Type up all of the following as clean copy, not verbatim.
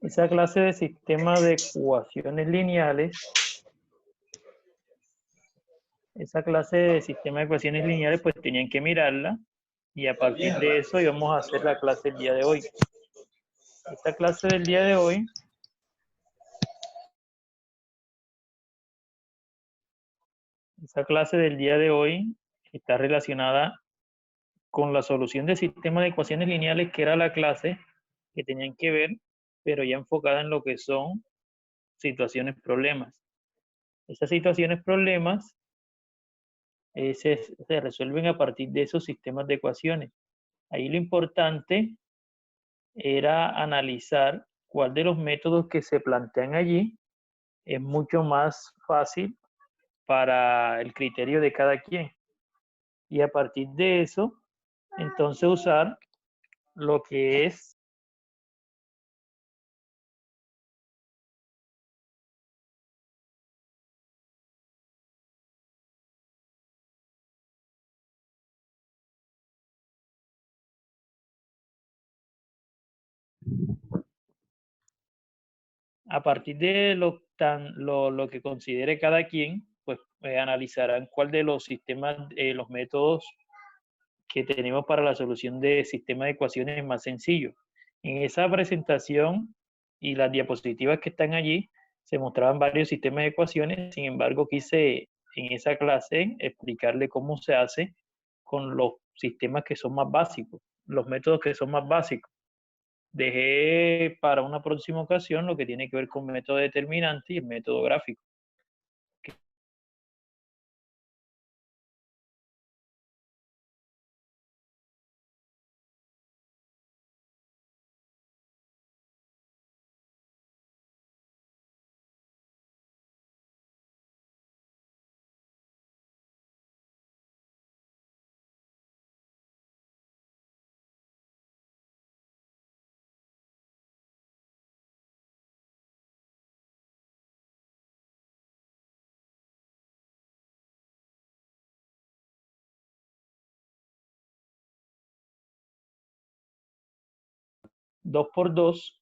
Esa clase de sistema de ecuaciones lineales, pues tenían que mirarla y a partir de eso íbamos a hacer la clase del día de hoy. Esta clase del día de hoy está relacionada con la solución de sistemas de ecuaciones lineales, que era la clase que tenían que ver, pero ya enfocada en lo que son situaciones problemas. Esas situaciones problemas se resuelven a partir de esos sistemas de ecuaciones. Ahí lo importante era analizar cuál de los métodos que se plantean allí es mucho más fácil para el criterio de cada quien. Y a partir de eso, entonces usar lo que es a partir de lo que considere cada quien, pues analizarán cuál de los sistemas, los métodos que tenemos para la solución de sistemas de ecuaciones es más sencillo. En esa presentación y las diapositivas que están allí, se mostraban varios sistemas de ecuaciones, sin embargo quise en esa clase explicarle cómo se hace con los sistemas que son más básicos, los métodos que son más básicos. Dejé para una próxima ocasión lo que tiene que ver con método determinante y el método gráfico. Dos por dos,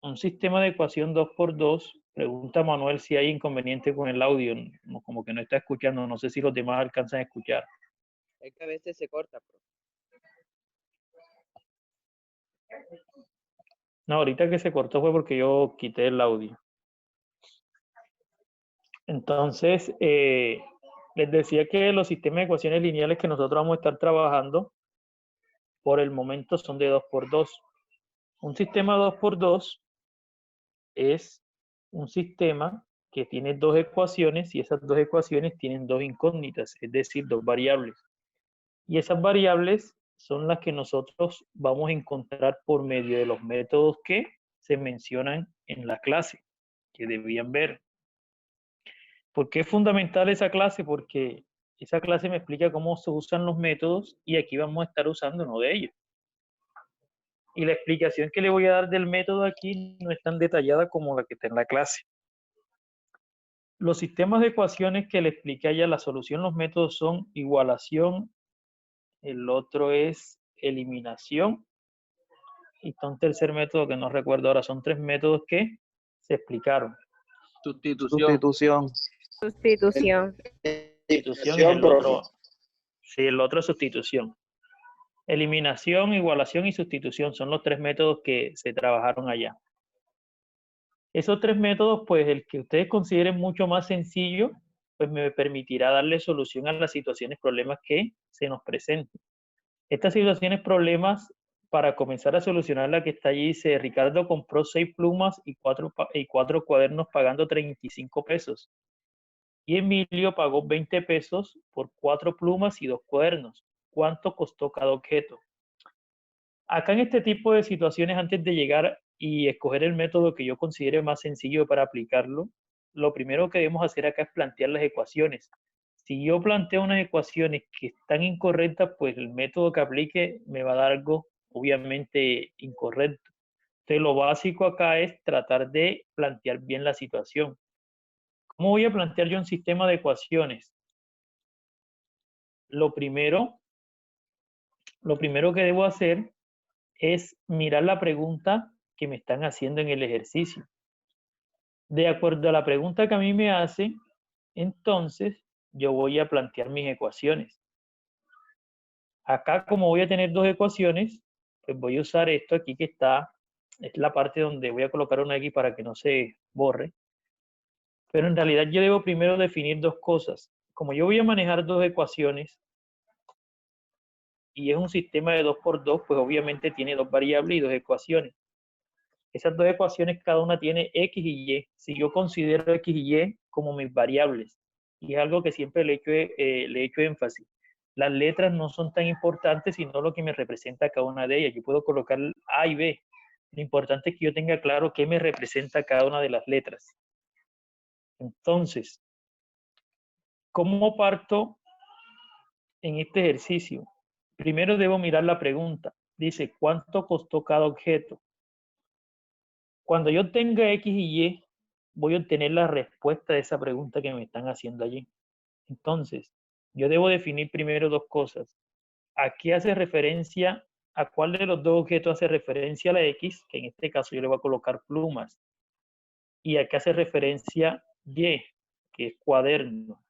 un sistema de ecuación 2 por 2, pregunta Manuel si hay inconveniente con el audio, como que no está escuchando, no sé si los demás alcanzan a escuchar. Es que a veces se corta, profe. No, ahorita que se cortó fue porque yo quité el audio. Entonces, les decía que los sistemas de ecuaciones lineales que nosotros vamos a estar trabajando por el momento son de 2 por 2. Un sistema 2 por 2 es un sistema que tiene dos ecuaciones y esas dos ecuaciones tienen dos incógnitas, es decir, dos variables. Y esas variables son las que nosotros vamos a encontrar por medio de los métodos que se mencionan en la clase, que debían ver. ¿Por qué es fundamental esa clase? Porque esa clase me explica cómo se usan los métodos y aquí vamos a estar usando uno de ellos. Y la explicación que le voy a dar del método aquí no es tan detallada como la que está en la clase. Los sistemas de ecuaciones que le expliqué allá, la solución, los métodos son igualación, el otro es eliminación, y está un tercer método que no recuerdo ahora, son tres métodos que se explicaron. Sustitución. Sustitución. Sustitución es el otro, sí, el otro es sustitución. Eliminación, igualación y sustitución son los tres métodos que se trabajaron allá. Esos tres métodos, pues el que ustedes consideren mucho más sencillo, pues me permitirá darle solución a las situaciones, problemas que se nos presenten. Estas situaciones, problemas, para comenzar a solucionar la que está allí, dice, Ricardo compró 6 plumas y 4 cuadernos pagando 35 pesos. Y Emilio pagó 20 pesos por 4 plumas y 2 cuadernos. ¿Cuánto costó cada objeto? Acá en este tipo de situaciones, antes de llegar y escoger el método que yo considere más sencillo para aplicarlo, lo primero que debemos hacer acá es plantear las ecuaciones. Si yo planteo unas ecuaciones que están incorrectas, pues el método que aplique me va a dar algo obviamente incorrecto. Entonces lo básico acá es tratar de plantear bien la situación. ¿Cómo voy a plantear yo un sistema de ecuaciones? Lo primero que debo hacer es mirar la pregunta que me están haciendo en el ejercicio. De acuerdo a la pregunta que a mí me hacen, entonces yo voy a plantear mis ecuaciones. Acá, como voy a tener dos ecuaciones, pues voy a usar esto aquí que está, es la parte donde voy a colocar una X para que no se borre. Pero en realidad yo debo primero definir dos cosas. Como yo voy a manejar dos ecuaciones y es un sistema de 2 por 2, pues obviamente tiene dos variables y dos ecuaciones. Esas dos ecuaciones cada una tiene X y Y. Si yo considero X y Y como mis variables, y es algo que siempre le he hecho énfasis, las letras no son tan importantes, sino lo que me representa cada una de ellas. Yo puedo colocar A y B. Lo importante es que yo tenga claro qué me representa cada una de las letras. Entonces, ¿cómo parto en este ejercicio? Primero debo mirar la pregunta. Dice, ¿cuánto costó cada objeto? Cuando yo tenga X y Y, voy a obtener la respuesta de esa pregunta que me están haciendo allí. Entonces, yo debo definir primero dos cosas. ¿A qué hace referencia? ¿A cuál de los dos objetos hace referencia la X? Que en este caso yo le voy a colocar plumas. ¿Y a qué hace referencia Y? Que es cuaderno.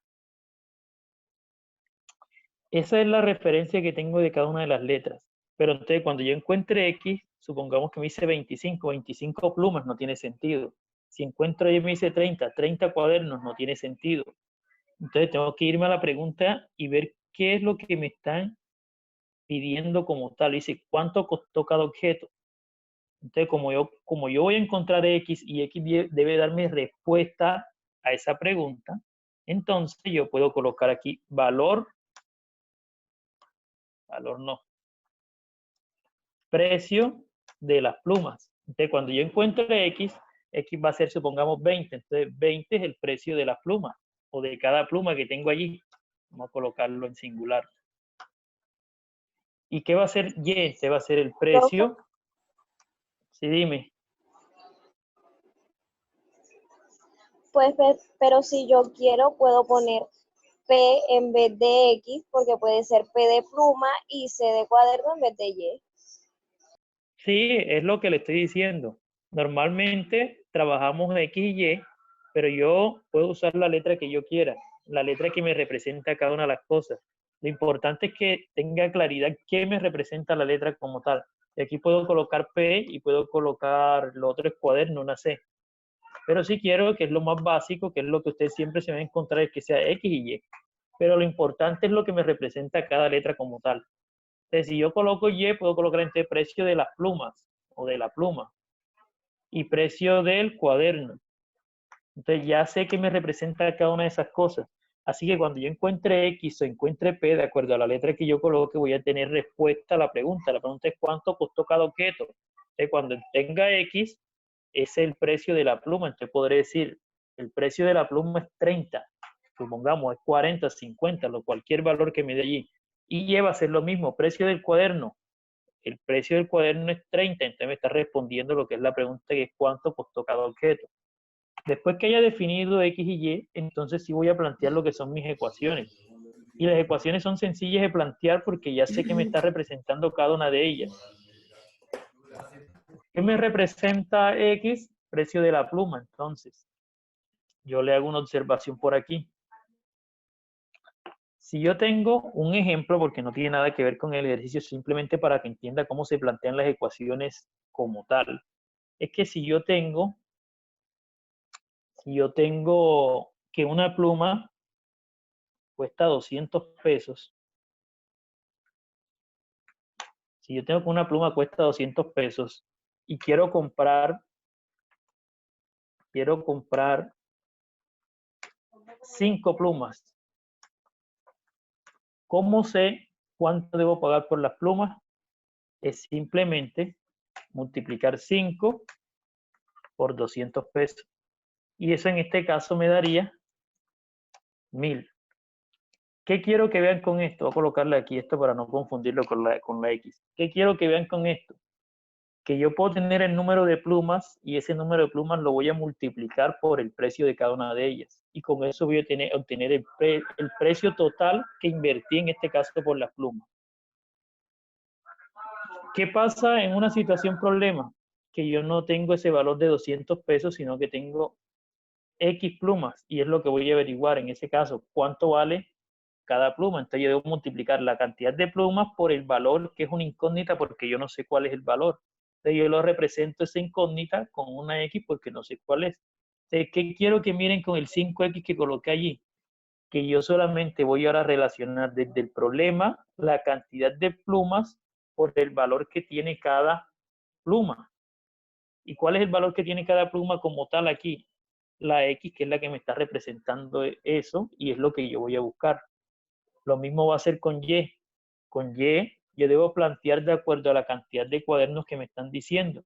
Esa es la referencia que tengo de cada una de las letras. Pero entonces cuando yo encuentre X, supongamos que me dice 25, 25 plumas, no tiene sentido. Si encuentro Y me dice 30, 30 cuadernos, no tiene sentido. Entonces tengo que irme a la pregunta y ver qué es lo que me están pidiendo como tal. Dice, ¿cuánto costó cada objeto? Entonces, como yo voy a encontrar X y X debe darme respuesta a esa pregunta, entonces yo puedo colocar aquí valor no, precio de las plumas. Entonces, cuando yo encuentre X, X va a ser, supongamos, 20. Entonces, 20 es el precio de las plumas o de cada pluma que tengo allí. Vamos a colocarlo en singular. ¿Y qué va a ser Y? Este va a ser el precio. Sí, dime. Pues, pero si yo quiero, puedo poner P en vez de X, porque puede ser P de pluma y C de cuaderno en vez de Y. Sí, es lo que le estoy diciendo. Normalmente trabajamos X y Y, pero yo puedo usar la letra que yo quiera, la letra que me representa cada una de las cosas. Lo importante es que tenga claridad qué me representa la letra como tal. Y aquí puedo colocar P y puedo colocar lo otro es cuaderno, una C. Pero si quiero, que es lo más básico, que es lo que usted siempre se va a encontrar, es que sea X y Y. Pero lo importante es lo que me representa cada letra como tal. Entonces, si yo coloco Y, puedo colocar entre precio de las plumas o de la pluma y precio del cuaderno. Entonces, ya sé que me representa cada una de esas cosas. Así que cuando yo encuentre X o encuentre P, de acuerdo a la letra que yo coloque, voy a tener respuesta a la pregunta. La pregunta es cuánto costó cada objeto. Entonces, cuando tenga X, es el precio de la pluma. Entonces, podré decir, el precio de la pluma es 30. Supongamos, es 40, 50, cualquier valor que me dé allí. Y lleva a ser lo mismo, precio del cuaderno. El precio del cuaderno es 30, entonces me está respondiendo lo que es la pregunta, que es cuánto costó cada objeto. Después que haya definido X y Y, entonces sí voy a plantear lo que son mis ecuaciones. Y las ecuaciones son sencillas de plantear porque ya sé que me está representando cada una de ellas. ¿Qué me representa X? Precio de la pluma. Entonces, yo le hago una observación por aquí. Si yo tengo un ejemplo, porque no tiene nada que ver con el ejercicio, simplemente para que entienda cómo se plantean las ecuaciones como tal, es que si yo tengo que una pluma cuesta 200 pesos, si yo tengo que una pluma cuesta 200 pesos y quiero comprar 5 plumas, ¿cómo sé cuánto debo pagar por las plumas? Es simplemente multiplicar 5 por 200 pesos. Y eso en este caso me daría 1000. ¿Qué quiero que vean con esto? Voy a colocarle aquí esto para no confundirlo con la X. ¿Qué quiero que vean con esto? que yo puedo tener el número de plumas y ese número de plumas lo voy a multiplicar por el precio de cada una de ellas. Y con eso voy a obtener el precio total que invertí en este caso por las plumas. ¿Qué pasa en una situación problema? Que yo no tengo ese valor de 200 pesos, sino que tengo X plumas y es lo que voy a averiguar en ese caso, cuánto vale cada pluma. Entonces yo debo multiplicar la cantidad de plumas por el valor, que es una incógnita porque yo no sé cuál es el valor. Entonces yo lo represento esa incógnita con una X porque no sé cuál es. Entonces, ¿qué quiero que miren con el 5X que coloqué allí? Que yo solamente voy ahora a relacionar desde el problema la cantidad de plumas por el valor que tiene cada pluma. ¿Y cuál es el valor que tiene cada pluma como tal aquí? La X, que es la que me está representando eso, y es lo que yo voy a buscar. Lo mismo va a ser con Y. Con Y, yo debo plantear de acuerdo a la cantidad de cuadernos que me están diciendo.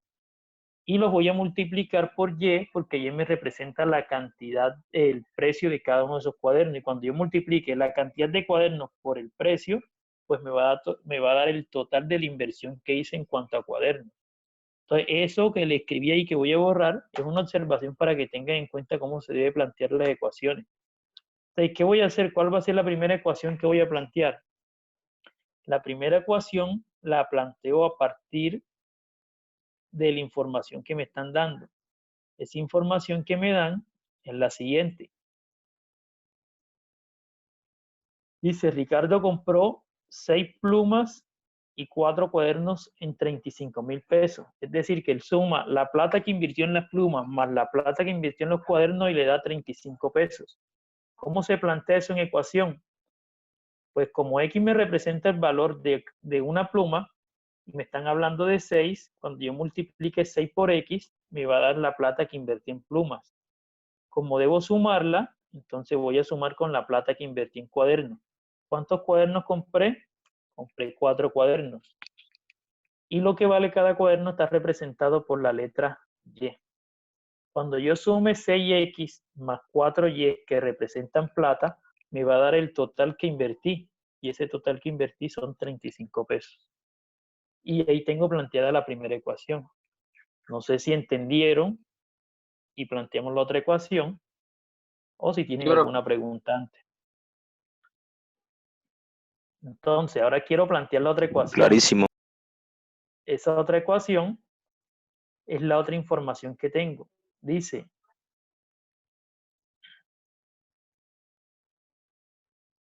Y los voy a multiplicar por Y, porque Y me representa la cantidad, el precio de cada uno de esos cuadernos. Y cuando yo multiplique la cantidad de cuadernos por el precio, pues me va a dar el total de la inversión que hice en cuanto a cuadernos. Entonces, eso que le escribí ahí que voy a borrar es una observación para que tengan en cuenta cómo se debe plantear las ecuaciones. Entonces, ¿qué voy a hacer? ¿Cuál va a ser la primera ecuación que voy a plantear? La primera ecuación la planteo a partir de la información que me están dando. Esa información que me dan es la siguiente. Dice, Ricardo compró 6 plumas y 4 cuadernos en 35.000 pesos. Es decir, que él suma la plata que invirtió en las plumas más la plata que invirtió en los cuadernos y le da 35 pesos. ¿Cómo se plantea eso en ecuación? Pues como X me representa el valor de una pluma, y me están hablando de 6, cuando yo multiplique 6 por X, me va a dar la plata que invertí en plumas. Como debo sumarla, entonces voy a sumar con la plata que invertí en cuadernos. ¿Cuántos cuadernos compré? Compré 4 cuadernos. Y lo que vale cada cuaderno está representado por la letra Y. Cuando yo sume 6X más 4Y que representan plata, me va a dar el total que invertí. Y ese total que invertí son 35 pesos. Y ahí tengo planteada la primera ecuación. No sé si entendieron y planteamos la otra ecuación o si tienen alguna pregunta antes. Entonces, ahora quiero plantear la otra ecuación. Clarísimo. Esa otra ecuación es la otra información que tengo. Dice,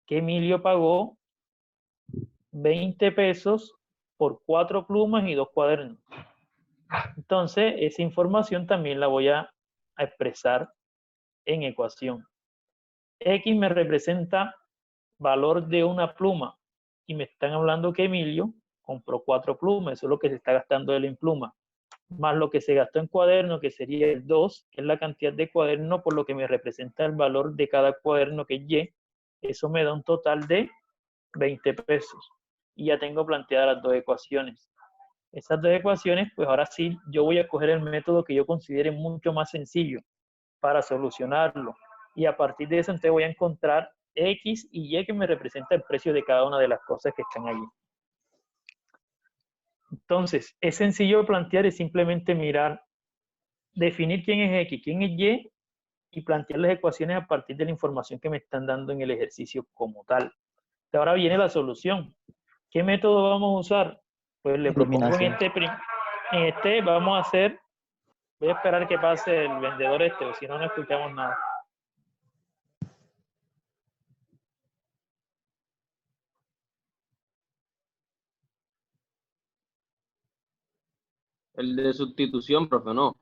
que Emilio pagó 20 pesos por 4 plumas y 2 cuadernos. Entonces, esa información también la voy a expresar en ecuación. X me representa valor de una pluma y me están hablando que Emilio compró 4 plumas, eso es lo que se está gastando él en pluma, más lo que se gastó en cuaderno, que sería el 2, que es la cantidad de cuaderno por lo que me representa el valor de cada cuaderno, que es Y. Eso me da un total de 20 pesos. Y ya tengo planteadas las dos ecuaciones. Esas dos ecuaciones, pues ahora sí, yo voy a coger el método que yo considere mucho más sencillo para solucionarlo. Y a partir de eso, entonces voy a encontrar X y Y que me representa el precio de cada una de las cosas que están allí. Entonces, es sencillo plantear, es simplemente mirar, definir quién es X, quién es Y, y plantear las ecuaciones a partir de la información que me están dando en el ejercicio como tal. Ahora viene la solución. ¿Qué método vamos a usar? Pues le propongo en este vamos a hacer, voy a esperar que pase el vendedor o si no, no escuchamos nada. El de sustitución, profe, no.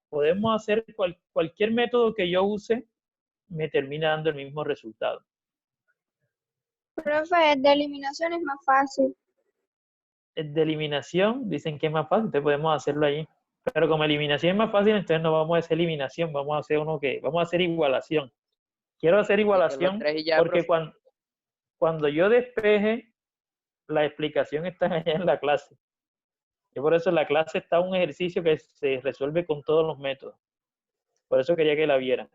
Podemos hacer cualquier método que yo use, me termina dando el mismo resultado. Profe, el de eliminación es más fácil. El de eliminación, dicen que es más fácil, entonces podemos hacerlo allí. Pero como eliminación es más fácil, entonces no vamos a hacer eliminación, vamos a hacer vamos a hacer igualación. Quiero hacer igualación porque cuando yo despeje, la explicación está allá en la clase. Y por eso en la clase está un ejercicio que se resuelve con todos los métodos. Por eso quería que la vieran.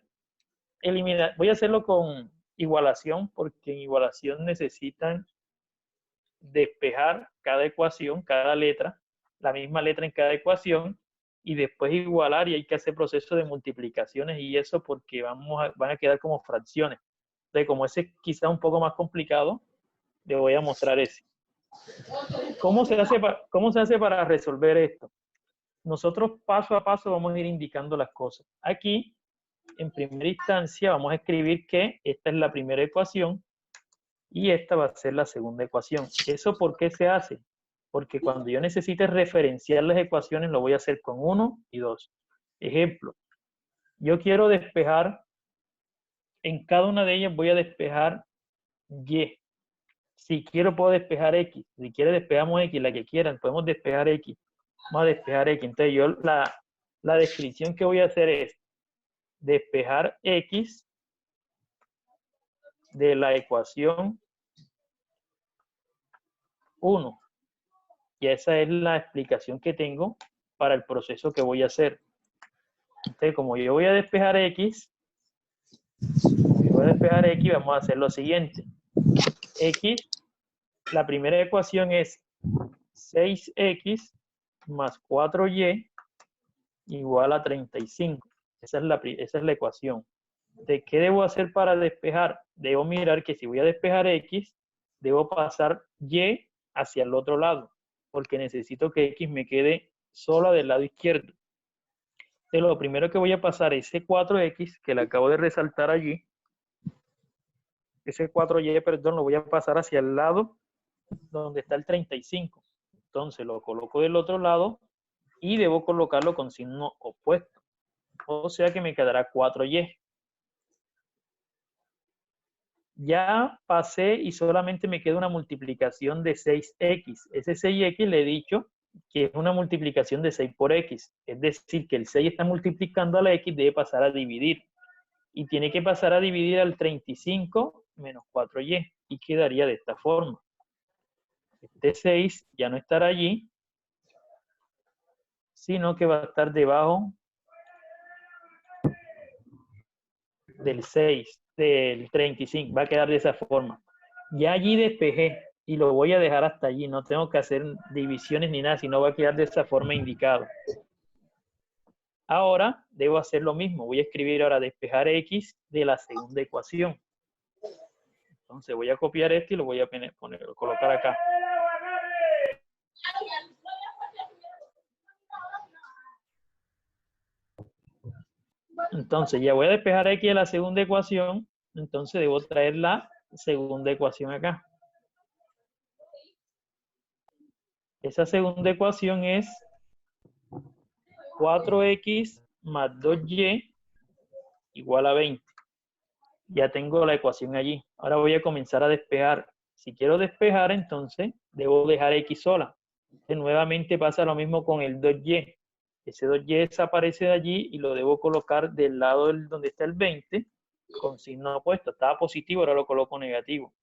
Voy a hacerlo con igualación, porque en igualación necesitan despejar cada ecuación, cada letra, la misma letra en cada ecuación y después igualar, y hay que hacer proceso de multiplicaciones y eso porque van a quedar como fracciones. Entonces, como ese es quizá un poco más complicado, le voy a mostrar ese. ¿Cómo se hace para resolver esto? Nosotros paso a paso vamos a ir indicando las cosas. Aquí, en primera instancia, vamos a escribir que esta es la primera ecuación y esta va a ser la segunda ecuación. ¿Eso por qué se hace? Porque cuando yo necesite referenciar las ecuaciones, lo voy a hacer con 1 y 2. Ejemplo, yo quiero despejar, en cada una de ellas voy a despejar y. Si quiero puedo despejar x. Si quiere despejamos x, la que quieran, podemos despejar x. Vamos a despejar x. Entonces yo la descripción que voy a hacer es despejar x de la ecuación 1. Y esa es la explicación que tengo para el proceso que voy a hacer. Entonces, como yo voy a despejar x, vamos a hacer lo siguiente. X, la primera ecuación es 6x más 4y igual a 35. Esa es la ecuación. ¿De qué debo hacer para despejar? Debo mirar que si voy a despejar x, debo pasar y hacia el otro lado, porque necesito que x me quede sola del lado izquierdo. Entonces, lo primero que voy a pasar es ese 4x, que le acabo de resaltar allí. Ese 4y, perdón, lo voy a pasar hacia el lado donde está el 35. Entonces, lo coloco del otro lado y debo colocarlo con signo opuesto. O sea que me quedará 4y. Ya pasé y solamente me queda una multiplicación de 6x. Ese 6x le he dicho que es una multiplicación de 6 por x. Es decir, que el 6 está multiplicando a la x, debe pasar a dividir. Y tiene que pasar a dividir al 35 menos 4y. Y quedaría de esta forma. Este 6 ya no estará allí, sino que va a estar debajo del 6, del 35. Va a quedar de esa forma. Ya allí despejé y lo voy a dejar hasta allí. No tengo que hacer divisiones ni nada, sino va a quedar de esa forma indicado. Ahora debo hacer lo mismo. Voy a escribir ahora despejar x de la segunda ecuación. Entonces voy a copiar esto y lo voy a colocar acá. Entonces ya voy a despejar x de la segunda ecuación. Entonces debo traer la segunda ecuación acá. Esa segunda ecuación es 4x más 2y igual a 20. Ya tengo la ecuación allí. Ahora voy a comenzar a despejar. Si quiero despejar, entonces debo dejar x sola. Entonces, nuevamente pasa lo mismo con el 2y. Ese 2y desaparece de allí y lo debo colocar del lado donde está el 20 con signo opuesto. Estaba positivo, ahora lo coloco negativo.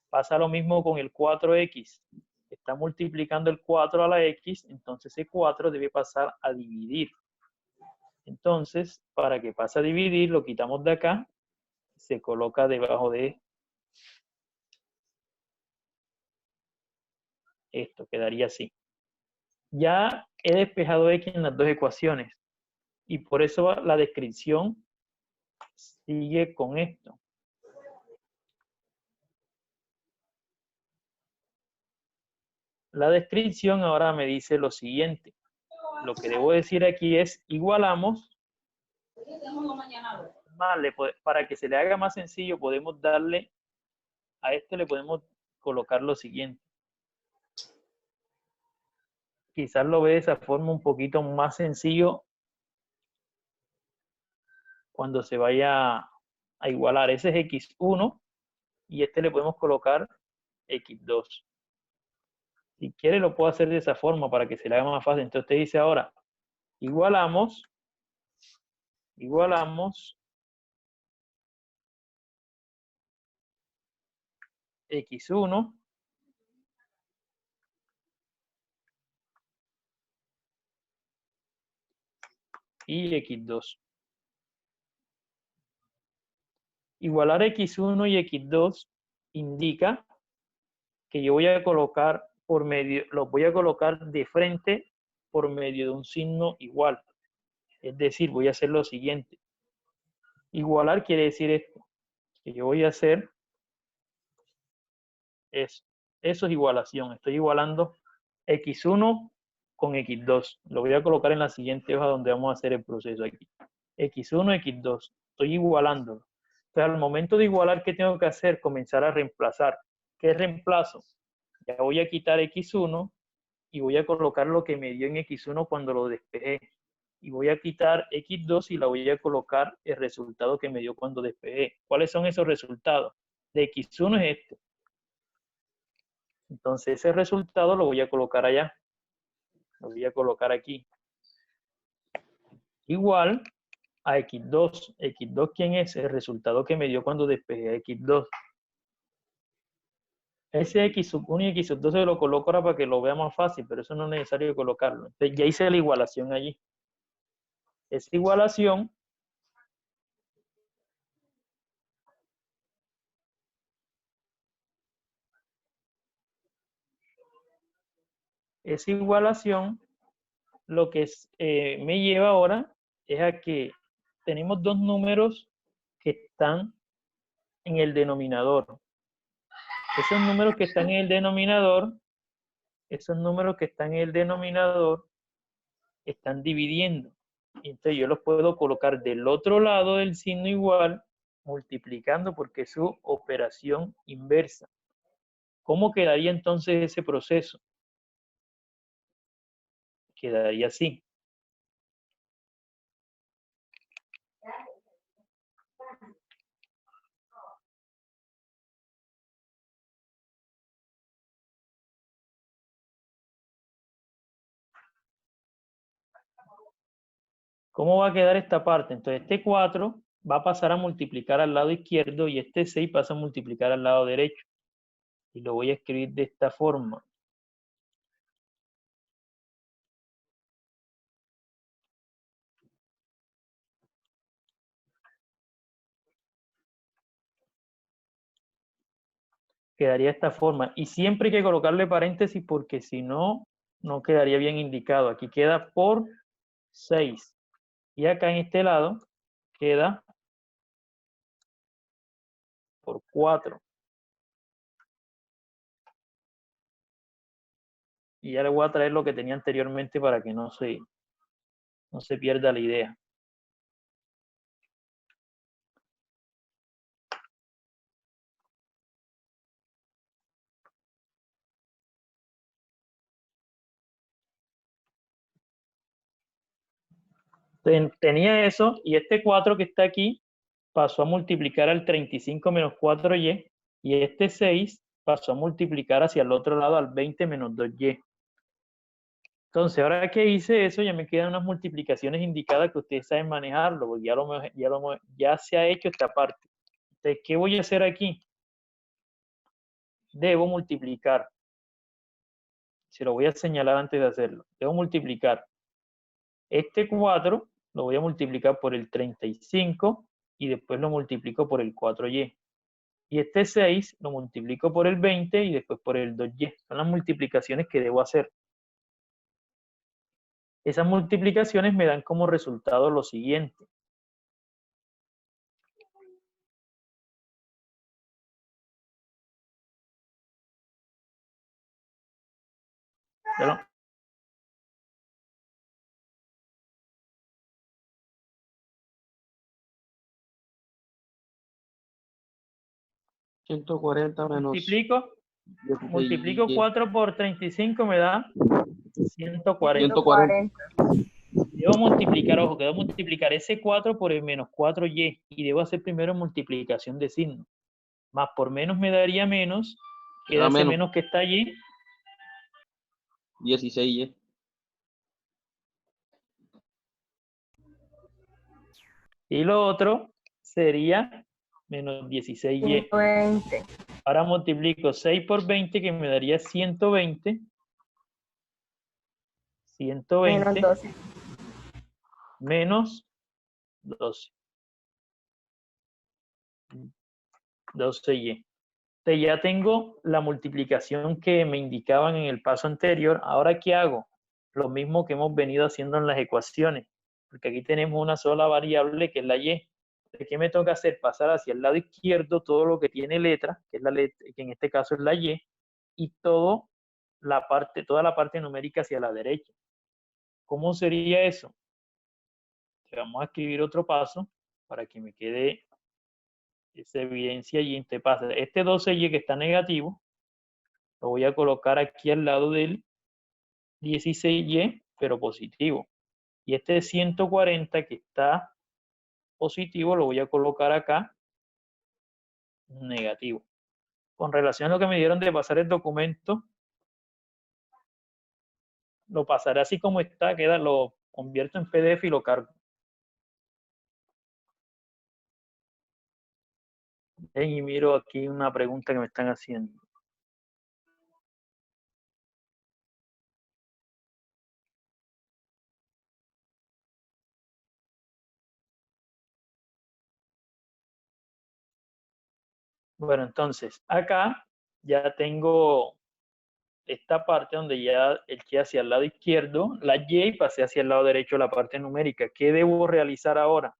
Pasa lo mismo con el 4x. Está multiplicando el 4 a la x, entonces ese 4 debe pasar a dividir. Entonces, para que pase a dividir, lo quitamos de acá, se coloca debajo de esto, quedaría así. Ya he despejado x en las dos ecuaciones y por eso la descripción sigue con esto. La descripción ahora me dice lo siguiente. Lo que debo decir aquí es igualamos. Para que se le haga más sencillo, podemos darle, a esto le podemos colocar lo siguiente. Quizás lo ve de esa forma un poquito más sencillo cuando se vaya a igualar. Ese es x1 y este le podemos colocar x2. Si quiere lo puedo hacer de esa forma para que se le haga más fácil. Entonces usted dice ahora, igualamos x1 y x2. Igualar x1 y x2 indica que yo voy a colocar por medio, los voy a colocar de frente por medio de un signo igual. Es decir, voy a hacer lo siguiente. Igualar quiere decir esto, que yo voy a hacer eso. Eso es igualación. Estoy igualando x1 con x2. Lo voy a colocar en la siguiente hoja donde vamos a hacer el proceso aquí. x1, x2. Estoy igualándolo. Entonces, al momento de igualar, ¿qué tengo que hacer? Comenzar a reemplazar. ¿Qué reemplazo? Ya voy a quitar x1 y voy a colocar lo que me dio en x1 cuando lo despejé. Y voy a quitar x2 y la voy a colocar el resultado que me dio cuando despejé. ¿Cuáles son esos resultados? De x1 es este. Entonces ese resultado lo voy a colocar allá. Lo voy a colocar aquí. Igual a x2. ¿X2 quién es? El resultado que me dio cuando despejé x2. Ese x1 y x2 se lo coloco ahora para que lo vea más fácil, pero eso no es necesario colocarlo. Entonces ya hice la igualación allí. Esa igualación lo que me lleva ahora es a que tenemos dos números que están en el denominador. Esos números que están en el denominador, están dividiendo. Entonces yo los puedo colocar del otro lado del signo igual, multiplicando porque es su operación inversa. ¿Cómo quedaría entonces ese proceso? Quedaría así. ¿Cómo va a quedar esta parte? Entonces este 4 va a pasar a multiplicar al lado izquierdo y este 6 pasa a multiplicar al lado derecho. Y lo voy a escribir de esta forma. Quedaría de esta forma. Y siempre hay que colocarle paréntesis porque si no, no quedaría bien indicado. Aquí queda por 6. Y acá en este lado queda por 4. Y ya le voy a traer lo que tenía anteriormente para que no se pierda la idea. Tenía eso y este 4 que está aquí pasó a multiplicar al 35 menos 4y y este 6 pasó a multiplicar hacia el otro lado al 20 menos 2y. Entonces, ahora que hice eso, ya me quedan unas multiplicaciones indicadas que ustedes saben manejarlo, porque ya se ha hecho esta parte. Entonces, ¿qué voy a hacer aquí? Debo multiplicar. Se lo voy a señalar antes de hacerlo. Debo multiplicar. Este 4 lo voy a multiplicar por el 35 y después lo multiplico por el 4y. Y este 6 lo multiplico por el 20 y después por el 2y. Son las multiplicaciones que debo hacer. Esas multiplicaciones me dan como resultado lo siguiente. ¿Pero? ...140 menos... Multiplico 4 por 35 me da 140. 140. Debo multiplicar, ojo, que debo multiplicar ese 4 por el menos 4y y debo hacer primero multiplicación de signo. Más por menos me daría menos, queda ese menos que está allí. 16y. Y lo otro sería menos 16y. 20. Ahora multiplico 6 por 20 que me daría 120. 120 Menos 12. menos 12. 12y. Entonces ya tengo la multiplicación que me indicaban en el paso anterior. Ahora, ¿qué hago? lo mismo que hemos venido haciendo en las ecuaciones, porque aquí tenemos una sola variable que es la y. ¿Qué me toca hacer? Pasar hacia el lado izquierdo todo lo que tiene letra, que es la letra, que en este caso es la y toda la parte numérica hacia la derecha. ¿Cómo sería eso? Vamos a escribir otro paso para que me quede esa evidencia y te pasa. Este 12y que está negativo, lo voy a colocar aquí al lado del 16y, pero positivo. Y este 140 que está positivo, lo voy a colocar acá, negativo. Con relación a lo que me dieron de pasar el documento, lo pasaré así como está, lo convierto en PDF y lo cargo. Y miro aquí una pregunta que me están haciendo. Bueno, entonces, acá ya tengo esta parte donde ya eché hacia el lado izquierdo la y y pasé hacia el lado derecho la parte numérica. ¿Qué debo realizar ahora?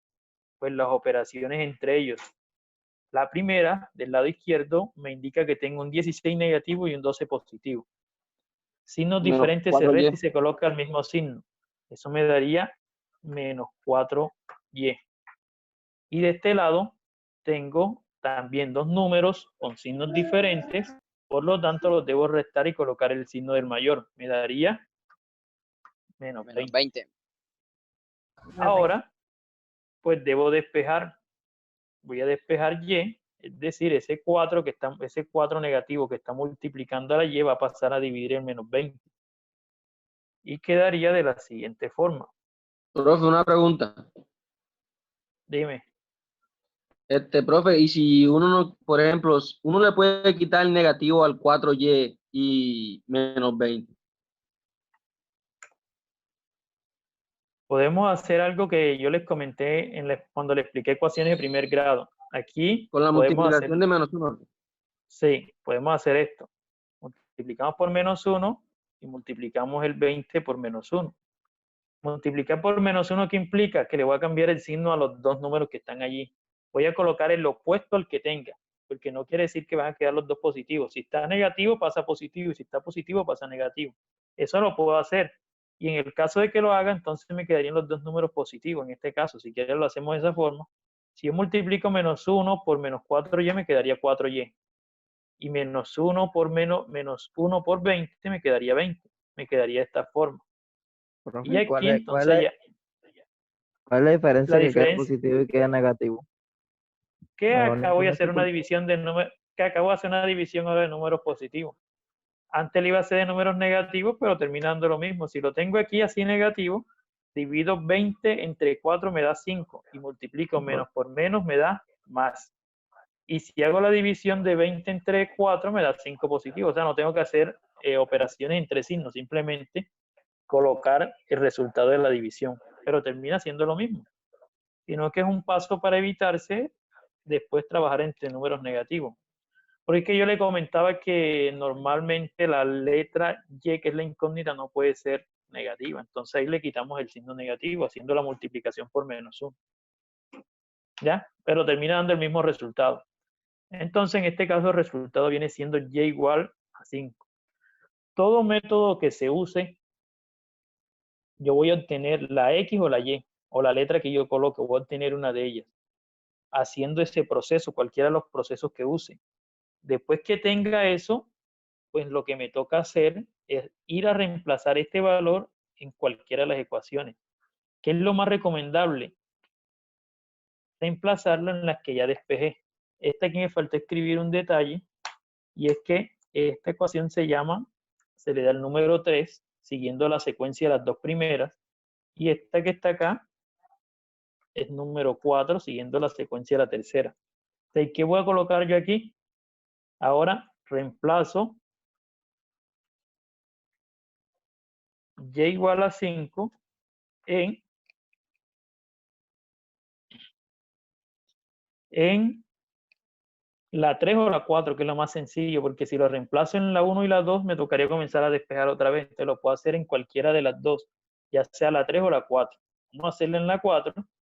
Pues las operaciones entre ellos. La primera, del lado izquierdo, me indica que tengo un 16 negativo y un 12 positivo. Signos Menos diferentes se 4y. resta y se coloca el mismo signo. Eso me daría menos 4y. Y de este lado tengo también dos números con signos diferentes, por lo tanto los debo restar y colocar el signo del mayor. Me daría menos 20. Ahora, pues debo despejar. Voy a despejar y, es decir, ese 4 negativo que está multiplicando a la y va a pasar a dividir en menos 20. Y quedaría de la siguiente forma. Profe, una pregunta. Dime. Profe, y si uno no, por ejemplo, uno le puede quitar el negativo al 4y y menos 20. Podemos hacer algo que yo les comenté cuando les expliqué ecuaciones de primer grado. Aquí Con la podemos hacer, multiplicación de menos 1. sí, podemos hacer esto. Multiplicamos por menos 1 y multiplicamos el 20 por menos 1. Multiplicar por menos 1, ¿qué implica? Que le voy a cambiar el signo a los dos números que están allí. Voy a colocar el opuesto al que tenga, porque no quiere decir que van a quedar los dos positivos. Si está negativo, pasa positivo, y si está positivo, pasa negativo. Eso lo puedo hacer. Y en el caso de que lo haga, entonces me quedarían los dos números positivos. En este caso, si quieres lo hacemos de esa forma. Si yo multiplico menos 1 por menos 4y, me quedaría 4y. Y menos 1 por menos 1 por 20, me quedaría 20. Me quedaría de esta forma. Profe, Y aquí entonces ya... ¿cuál es la diferencia La que queda diferencia, positivo y queda negativo? que No, acá voy a ninguna hacer una dificultad. división de números, que acabo de hacer una división ahora de números positivos. Antes le iba a hacer de números negativos, pero terminando lo mismo. Si lo tengo aquí así negativo, divido 20 entre 4 me da 5 y multiplico menos por menos me da más. Y si hago la división de 20 entre 4 me da 5 positivo. O sea, no tengo que hacer operaciones entre signos, simplemente colocar el resultado de la división. Pero termina siendo lo mismo. Sino que es un paso para evitarse después trabajar entre números negativos. Porque es que yo le comentaba que normalmente la letra Y, que es la incógnita, no puede ser negativa. Entonces ahí le quitamos el signo negativo, haciendo la multiplicación por menos 1. ¿Ya? Pero termina dando el mismo resultado. Entonces en este caso el resultado viene siendo Y igual a 5. Todo método que se use, yo voy a obtener la X o la Y, o la letra que yo coloque, voy a obtener una de ellas, haciendo ese proceso, cualquiera de los procesos que use. Después que tenga eso, pues lo que me toca hacer es ir a reemplazar este valor en cualquiera de las ecuaciones. ¿Qué es lo más recomendable? Reemplazarlo en las que ya despejé. Esta aquí me falta escribir un detalle, y es que esta ecuación se le da el número 3, siguiendo la secuencia de las dos primeras, y esta que está acá es número 4, siguiendo la secuencia de la tercera. Entonces, ¿qué voy a colocar yo aquí? Ahora reemplazo Y igual a 5 en la 3 o la 4, que es lo más sencillo, porque si lo reemplazo en la 1 y la 2, me tocaría comenzar a despejar otra vez. Entonces lo puedo hacer en cualquiera de las dos, ya sea la 3 o la 4. Vamos a hacerla en la 4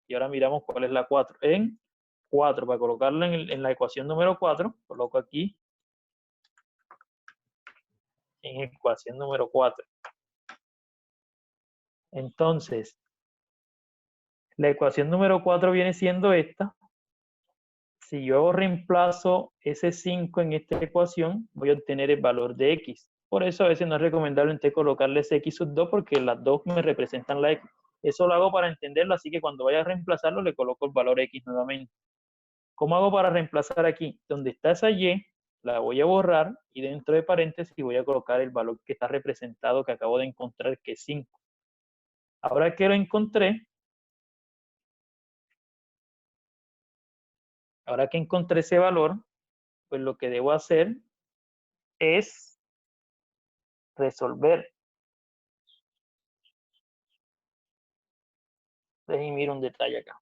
y ahora miramos cuál es la 4. En 4, para colocarla en la ecuación número 4, coloco aquí en ecuación número 4. Entonces, la ecuación número 4 viene siendo esta. Si yo reemplazo ese 5 en esta ecuación, voy a obtener el valor de x. Por eso a veces no es recomendable entonces colocarle ese x sub 2 porque las dos me representan la x. Eso lo hago para entenderlo, así que cuando vaya a reemplazarlo le coloco el valor x nuevamente. ¿Cómo hago para reemplazar aquí? Donde está esa y, la voy a borrar y dentro de paréntesis voy a colocar el valor que está representado que acabo de encontrar, que es 5. Ahora que lo encontré, ahora que encontré ese valor, pues lo que debo hacer es resolver. Déjenme mirar un detalle acá.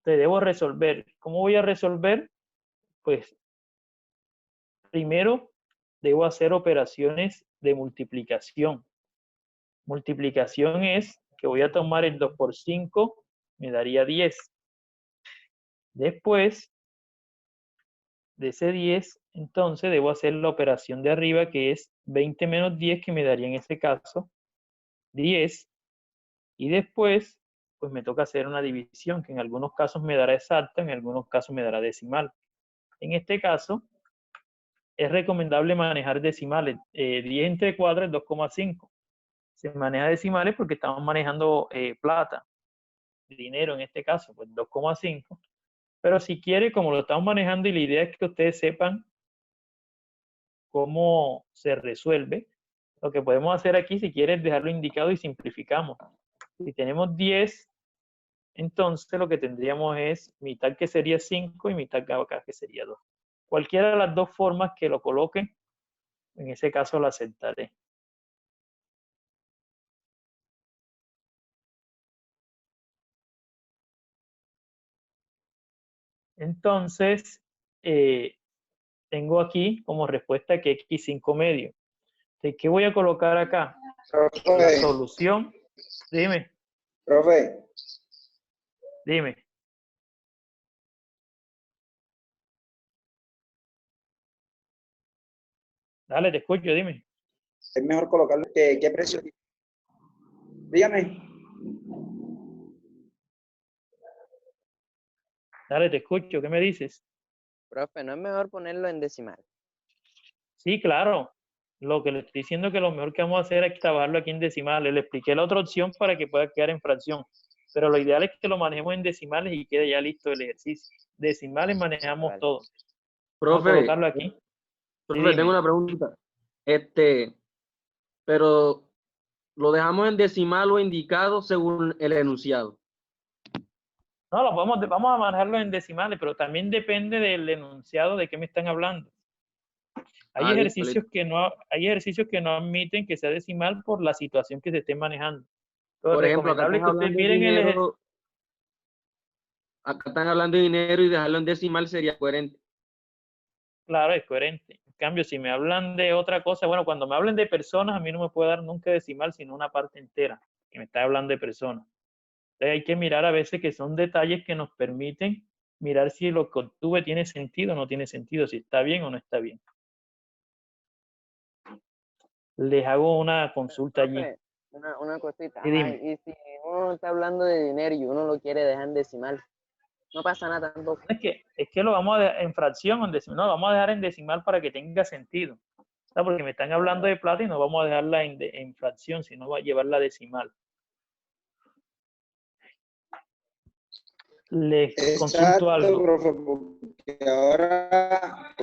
Te debo resolver. ¿Cómo voy a resolver? Pues primero debo hacer operaciones de multiplicación. Multiplicación es que voy a tomar el 2 por 5, me daría 10. Después de ese 10, entonces debo hacer la operación de arriba, que es 20 menos 10, que me daría en ese caso 10. Y después, pues me toca hacer una división, que en algunos casos me dará exacta, en algunos casos me dará decimal. En este caso, es recomendable manejar decimales. 10 entre 4 es 2,5. Se maneja decimales porque estamos manejando plata, dinero en este caso, pues 2,5. Pero si quiere, como lo estamos manejando y la idea es que ustedes sepan cómo se resuelve, lo que podemos hacer aquí, si quiere, es dejarlo indicado y simplificamos. Si tenemos 10, entonces lo que tendríamos es mitad que sería 5 y mitad acá que sería 2. Cualquiera de las dos formas que lo coloquen, en ese caso lo aceptaré. Entonces, tengo aquí como respuesta que x 5 medio. ¿De qué voy a colocar acá? La solución. Dime. Profe, Dime. Dale, te escucho, dime. es mejor colocarlo. ¿Qué precio? Dígame. Dale, te escucho. ¿Qué me dices? Profe, ¿no es mejor ponerlo en decimal? Sí, claro. Lo que le estoy diciendo es que lo mejor que vamos a hacer es trabajarlo aquí en decimales. Le expliqué la otra opción para que pueda quedar en fracción. Pero lo ideal es que lo manejemos en decimales y quede ya listo el ejercicio. Decimales manejamos todo. Vamos a Profe, colocarlo aquí. profe, tengo una pregunta. Pero lo dejamos en decimal o indicado según el enunciado. No, vamos a manejarlo en decimales, pero también depende del enunciado de qué me están hablando. Hay Listo, ejercicios que no admiten que sea decimal por la situación que se esté manejando. Entonces, por ejemplo, acá recomendable están que ustedes hablando de miren el ejercicio. dinero. Acá están hablando de dinero y dejarlo en decimal sería coherente. Claro, es coherente. En cambio, si me hablan de otra cosa, bueno, cuando me hablen de personas, a mí no me puede dar nunca decimal, sino una parte entera, que me está hablando de personas. Entonces hay que mirar a veces que son detalles que nos permiten mirar si lo que obtuve tiene sentido o no tiene sentido, si está bien o no está bien. Les hago una consulta allí. Profe, una cosita. Y dime. Y si uno está hablando de dinero y uno lo quiere dejar en decimal, no pasa nada tampoco. Es que lo vamos a dejar en fracción o en decimal. No, lo vamos a dejar en decimal para que tenga sentido. O sea, porque me están hablando de plata y no vamos a dejarla en fracción, sino va a llevarla a decimal. Les consulto Exacto, algo. profe, porque ahora